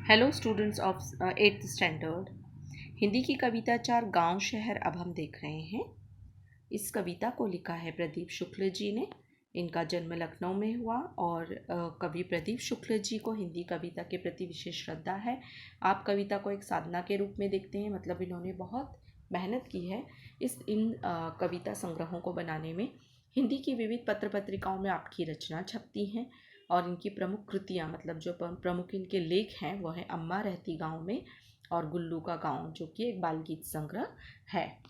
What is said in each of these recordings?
Hello students of 8th standard. Hindi की कविता चार गांव शहर अब हम देख रहे हैं। इस कविता को लिखा है प्रदीप शुक्ल जी ने। इनका जन्म लखनऊ में हुआ और कवि प्रदीप शुक्ल जी को हिंदी कविता के प्रति विशेष श्रद्धा है। आप कविता को एक साधना के रूप में देखते हैं, मतलब इन्होंने बहुत मेहनत की है इन कविता संग्रहों को बनाने में। हिंदी की विविध पत्र पत्रिकाओं में आपकी रचना छपती हैं और इनकी प्रमुख कृतियाँ, मतलब जो प्रमुख इनके लेख हैं वो है अम्मा रहती गांव में और गुल्लू का गांव, जो कि एक बाल गीत संग्रह है।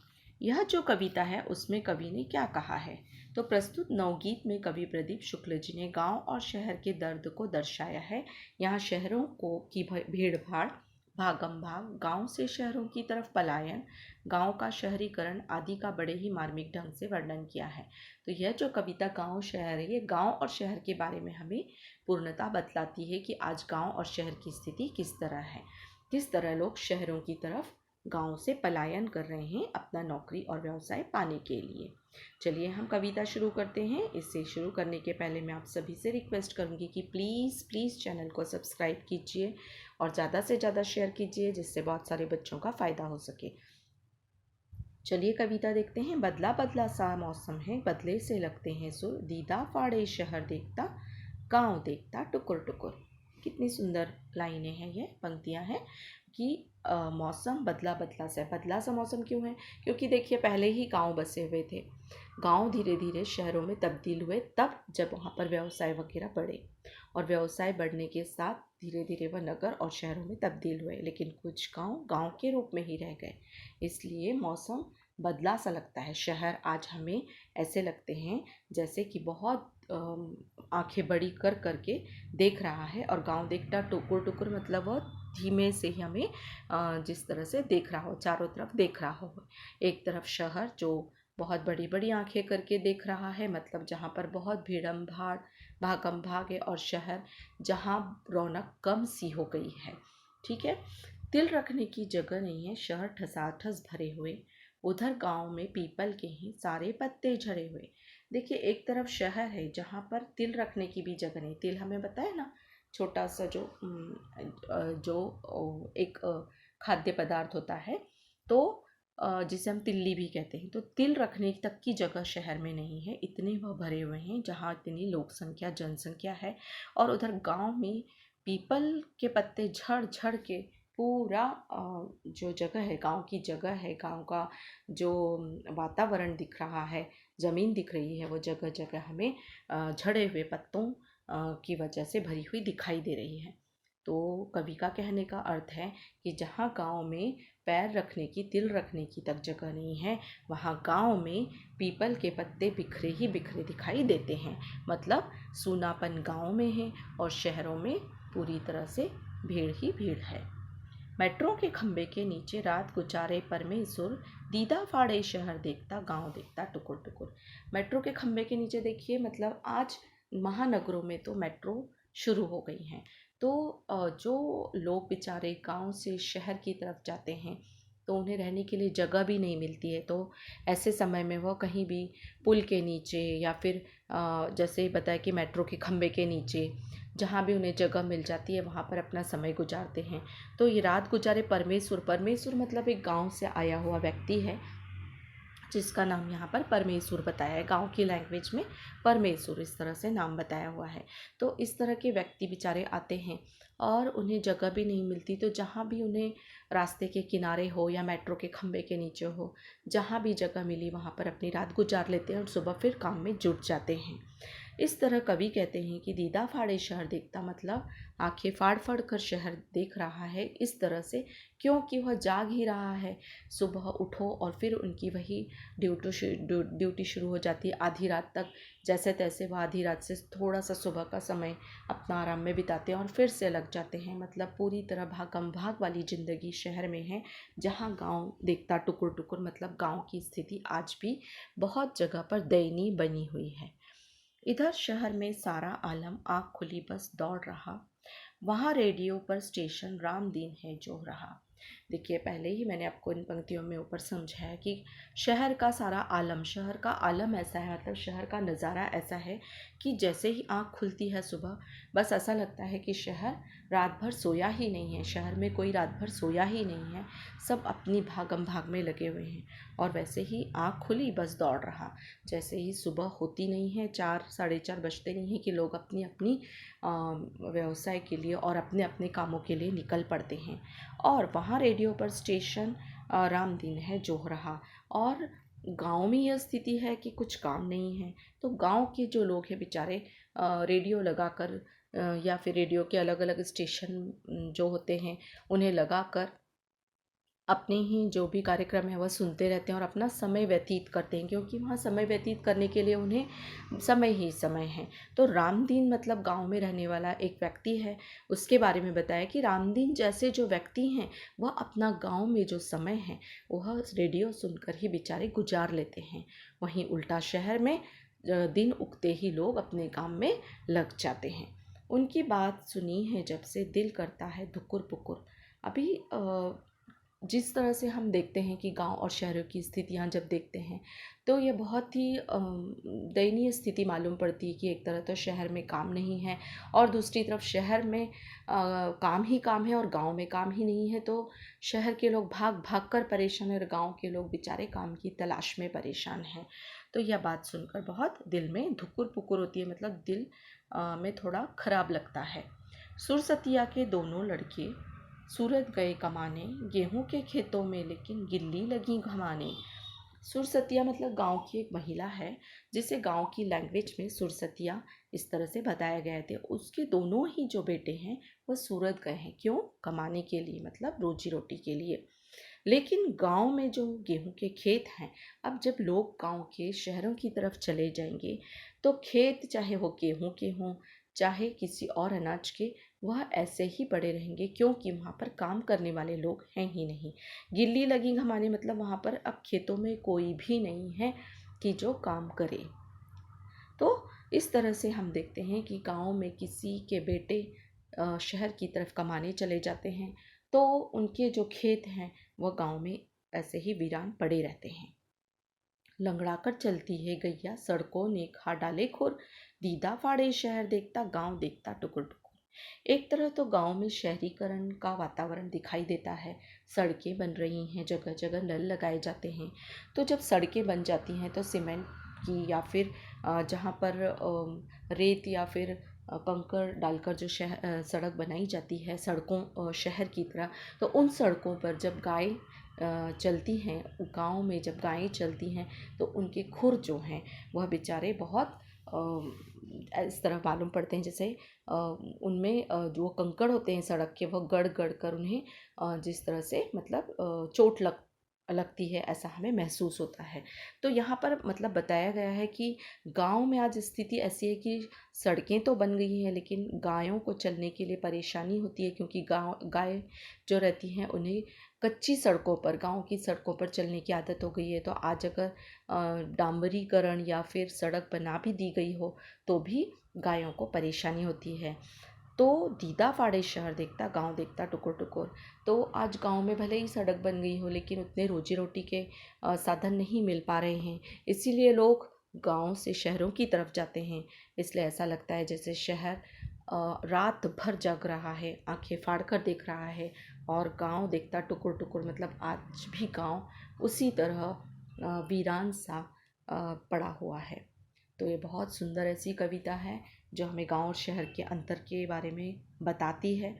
यह जो कविता है उसमें कवि ने क्या कहा है, तो प्रस्तुत नवगीत में कवि प्रदीप शुक्ल जी ने गांव और शहर के दर्द को दर्शाया है। यहाँ शहरों को की भीड़ भाड़, भागम भाग, गांव से शहरों की तरफ पलायन, गांव का शहरीकरण आदि का बड़े ही मार्मिक ढंग से वर्णन किया है। तो यह जो कविता गांव शहर है, ये गांव और शहर के बारे में हमें पूर्णतः बतलाती है कि आज गांव और शहर की स्थिति किस तरह है, किस तरह लोग शहरों की तरफ गांव से पलायन कर रहे हैं अपना नौकरी और व्यवसाय पाने के लिए। चलिए हम कविता शुरू करते हैं। इससे शुरू करने के पहले मैं आप सभी से रिक्वेस्ट करूंगी कि प्लीज़ चैनल को सब्सक्राइब कीजिए और ज़्यादा से ज़्यादा शेयर कीजिए, जिससे बहुत सारे बच्चों का फ़ायदा हो सके। चलिए कविता देखते हैं। बदला बदला सा मौसम है, बदले से लगते हैं सुर, दीदा फाड़े शहर देखता, गांव देखता टुकुर टुकुर। कितनी सुंदर लाइनें हैं, ये पंक्तियां हैं कि मौसम बदला बदला सा। बदला सा मौसम क्यों है? क्योंकि देखिए पहले ही गांव बसे हुए थे, गांव धीरे धीरे शहरों में तब्दील हुए तब जब वहाँ पर व्यवसाय वगैरह बढ़े, और व्यवसाय बढ़ने के साथ धीरे धीरे वह नगर और शहरों में तब्दील हुए, लेकिन कुछ गांव गांव के रूप में ही रह गए। इसलिए मौसम बदला सा लगता है। शहर आज हमें ऐसे लगते हैं जैसे कि बहुत आंखें बड़ी कर करके देख रहा है, और गांव देखता टुकुर टुकुर, मतलब वो धीमे से ही हमें जिस तरह से देख रहा हो, चारों तरफ देख रहा हो। एक तरफ शहर जो बहुत बड़ी बड़ी आंखें करके देख रहा है, मतलब जहाँ पर बहुत भीड़म भाड़ भागम भाग है, और शहर जहाँ रौनक कम सी हो गई है। ठीक है। तिल रखने की जगह नहीं है, शहर ठसाठस भरे हुए, उधर गांव में पीपल के ही सारे पत्ते झड़े हुए। देखिए एक तरफ शहर है जहाँ पर तिल रखने की भी जगह नहीं। तिल हमें बताया ना, छोटा सा जो एक खाद्य पदार्थ होता है, तो जिसे हम तिल्ली भी कहते हैं। तो तिल रखने तक की जगह शहर में नहीं है, इतने वह भरे हुए हैं जहाँ इतनी लोक संख्या जनसंख्या है। और उधर गांव में पीपल के पत्ते झड़ झड़ के पूरा जो जगह है, गांव की जगह है, गांव का जो वातावरण दिख रहा है, ज़मीन दिख रही है, वो जगह जगह हमें झड़े हुए पत्तों की वजह से भरी हुई दिखाई दे रही है। तो कवि का कहने का अर्थ है कि जहाँ गांव में पैर रखने की, तिल रखने की तक जगह नहीं है, वहाँ गांव में पीपल के पत्ते बिखरे ही बिखरे दिखाई देते हैं। मतलब सूनापन गांव में है और शहरों में पूरी तरह से भीड़ ही भीड़ है। मेट्रो के खंबे के नीचे रात गुजारे परमेसुर, दीदा फाड़े शहर देखता, गांव देखता टुकुर टुकुर। मेट्रो के खंबे के नीचे देखिए, मतलब आज महानगरों में तो मेट्रो शुरू हो गई हैं। तो जो लोग बेचारे गांव से शहर की तरफ जाते हैं तो उन्हें रहने के लिए जगह भी नहीं मिलती है, तो ऐसे समय में वह कहीं भी पुल के नीचे या फिर जैसे बताया कि मेट्रो के खंबे के नीचे, जहाँ भी उन्हें जगह मिल जाती है वहाँ पर अपना समय गुजारते हैं। तो ये रात गुजारे परमेसुर, परमेसुर मतलब एक गांव से आया हुआ व्यक्ति है जिसका नाम यहाँ पर परमेसुर बताया है। गांव की लैंग्वेज में परमेसुर इस तरह से नाम बताया हुआ है। तो इस तरह के व्यक्ति बेचारे आते हैं और उन्हें जगह भी नहीं मिलती, तो जहाँ भी उन्हें रास्ते के किनारे हो या मेट्रो के खंबे के नीचे हो, जहाँ भी जगह मिली वहाँ पर अपनी रात गुजार लेते हैं और सुबह फिर काम में जुट जाते हैं। इस तरह कवि कहते हैं कि दीदा फाड़े शहर देखता, मतलब आंखें फाड़ फाड़ कर शहर देख रहा है इस तरह से, क्योंकि वह जाग ही रहा है। सुबह उठो और फिर उनकी वही ड्यूटी शुरू हो जाती है आधी रात तक। जैसे तैसे वह आधी रात से थोड़ा सा सुबह का समय अपना आराम में बिताते हैं और फिर से लग जाते हैं। मतलब पूरी तरह भागम भाग वाली ज़िंदगी शहर में है, जहाँ गांव देखता टुकुर टुकुर, मतलब गांव की स्थिति आज भी बहुत जगह पर दयनीय बनी हुई है। इधर शहर में सारा आलम आँख खुली बस दौड़ रहा, वहाँ रेडियो पर स्टेशन राम दिन है जो रहा। देखिए, पहले ही मैंने आपको इन पंक्तियों में ऊपर समझाया कि शहर का सारा आलम, शहर का आलम ऐसा है, मतलब शहर का नज़ारा ऐसा है कि जैसे ही आँख खुलती है सुबह, बस ऐसा लगता है कि शहर रात भर सोया ही नहीं है, शहर में कोई रात भर सोया ही नहीं है, सब अपनी भागम भाग में लगे हुए हैं। और वैसे ही आँख खुली बस दौड़ रहा, जैसे ही सुबह होती नहीं है, 4 साढ़े 4 बजते नहीं हैं कि लोग अपनी अपनी व्यवसाय के लिए और अपने अपने कामों के लिए निकल पड़ते हैं। और वहाँ रेडियो पर स्टेशन राम दिन है जोह रहा। और गांव में यह स्थिति है कि कुछ काम नहीं है, तो गांव के जो लोग हैं बेचारे रेडियो लगाकर या फिर रेडियो के अलग अलग स्टेशन जो होते हैं उन्हें लगाकर अपने ही जो भी कार्यक्रम है वह सुनते रहते हैं और अपना समय व्यतीत करते हैं, क्योंकि वहाँ समय व्यतीत करने के लिए उन्हें समय ही समय है। तो रामदीन मतलब गांव में रहने वाला एक व्यक्ति है, उसके बारे में बताया कि रामदीन जैसे जो व्यक्ति हैं वह अपना गांव में जो समय है वह रेडियो सुनकर ही बेचारे गुजार लेते हैं। वहीं उल्टा शहर में दिन उगते ही लोग अपने काम में लग जाते हैं। उनकी बात सुनी है जब से दिल करता है धुकुर पुकुर। अभी जिस तरह से हम देखते हैं कि गांव और शहरों की स्थितियां जब देखते हैं तो ये बहुत ही दयनीय स्थिति मालूम पड़ती है कि एक तरह तो शहर में काम नहीं है और दूसरी तरफ शहर में काम ही काम है और गांव में काम ही नहीं है। तो शहर के लोग भाग भाग कर परेशान हैं और गांव के लोग बेचारे काम की तलाश में परेशान हैं। तो यह बात सुनकर बहुत दिल में धुकुर पुकुर होती है, मतलब दिल में थोड़ा खराब लगता है। सुरसतिया के दोनों लड़के सूरत गए कमाने, गेहूं के खेतों में लेकिन गिल्ली लगी घमाने। सुरसतिया मतलब गांव की एक महिला है, जिसे गांव की लैंग्वेज में सुरसतिया इस तरह से बताया गया थे। उसके दोनों ही जो बेटे हैं वह सूरत गए हैं, क्यों? कमाने के लिए, मतलब रोजी रोटी के लिए। लेकिन गांव में जो गेहूं के खेत हैं, अब जब लोग गांव के शहरों की तरफ चले जाएंगे तो खेत चाहे वो गेहूं के हों चाहे किसी और अनाज के, वह ऐसे ही पड़े रहेंगे, क्योंकि वहाँ पर काम करने वाले लोग हैं ही नहीं। गिल्ली लगी घमाने मतलब वहाँ पर अब खेतों में कोई भी नहीं है कि जो काम करे। तो इस तरह से हम देखते हैं कि गांव में किसी के बेटे शहर की तरफ कमाने चले जाते हैं तो उनके जो खेत हैं वह गांव में ऐसे ही वीरान पड़े रहते हैं। लंगड़ाकर चलती है गैया सड़कों ने खा डाले खुर, दीदा फाड़े शहर देखता गांव देखता टुकुर टुकुर। एक तरह तो गांव में शहरीकरण का वातावरण दिखाई देता है, सड़कें बन रही हैं, जगह जगह नल लगाए जाते हैं। तो जब सड़कें बन जाती हैं तो सीमेंट की या फिर जहाँ पर रेत या फिर कंकड़ डालकर जो सड़क बनाई जाती है सड़कों शहर की तरह, तो उन सड़कों पर जब गाय चलती हैं, गांव में जब गायें चलती हैं तो उनके खुर जो हैं वह बेचारे बहुत इस तरह मालूम पड़ते हैं जैसे उनमें जो कंकड़ होते हैं सड़क के वह गड़ गड़ कर उन्हें जिस तरह से मतलब चोट लगती है, ऐसा हमें महसूस होता है। तो यहाँ पर मतलब बताया गया है कि गांव में आज स्थिति ऐसी है कि सड़कें तो बन गई हैं लेकिन गायों को चलने के लिए परेशानी होती है, क्योंकि गाय जो रहती हैं उन्हें कच्ची सड़कों पर, गांव की सड़कों पर चलने की आदत हो गई है। तो आज अगर डांबरीकरण या फिर सड़क बना भी दी गई हो तो भी गायों को परेशानी होती है। तो दीदा फाड़े शहर देखता गांव देखता टुकुर टुकुर। तो आज गांव में भले ही सड़क बन गई हो लेकिन उतने रोजी रोटी के साधन नहीं मिल पा रहे हैं, इसीलिए लोग गांव से शहरों की तरफ जाते हैं। इसलिए ऐसा लगता है जैसे शहर रात भर जग रहा है, आंखें फाड़ कर देख रहा है और गांव देखता टुकुर टुकुर, मतलब आज भी गांव उसी तरह वीरान सा पड़ा हुआ है। तो ये बहुत सुंदर ऐसी कविता है जो हमें गांव और शहर के अंतर के बारे में बताती है।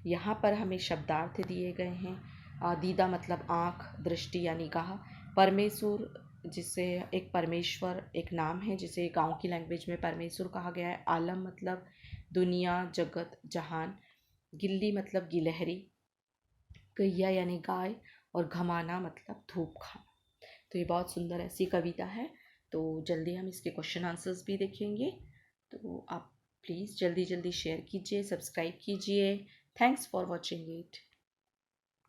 यहाँ पर हमें शब्दार्थ दिए गए हैं। दीदा मतलब आँख, दृष्टि या निगाह। परमेश्वर जिसे एक परमेश्वर एक नाम है जिसे गांव की लैंग्वेज में परमेश्वर कहा गया है। आलम मतलब दुनिया, जगत, जहान। गिल्ली मतलब गिलहरी। गैया यानी गाय। और घमाना मतलब धूप खाना। तो ये बहुत सुंदर ऐसी कविता है। तो जल्दी हम इसके क्वेश्चन आंसर्स भी देखेंगे। तो आप प्लीज़ जल्दी जल्दी शेयर कीजिए, सब्सक्राइब कीजिए। Thanks for watching it.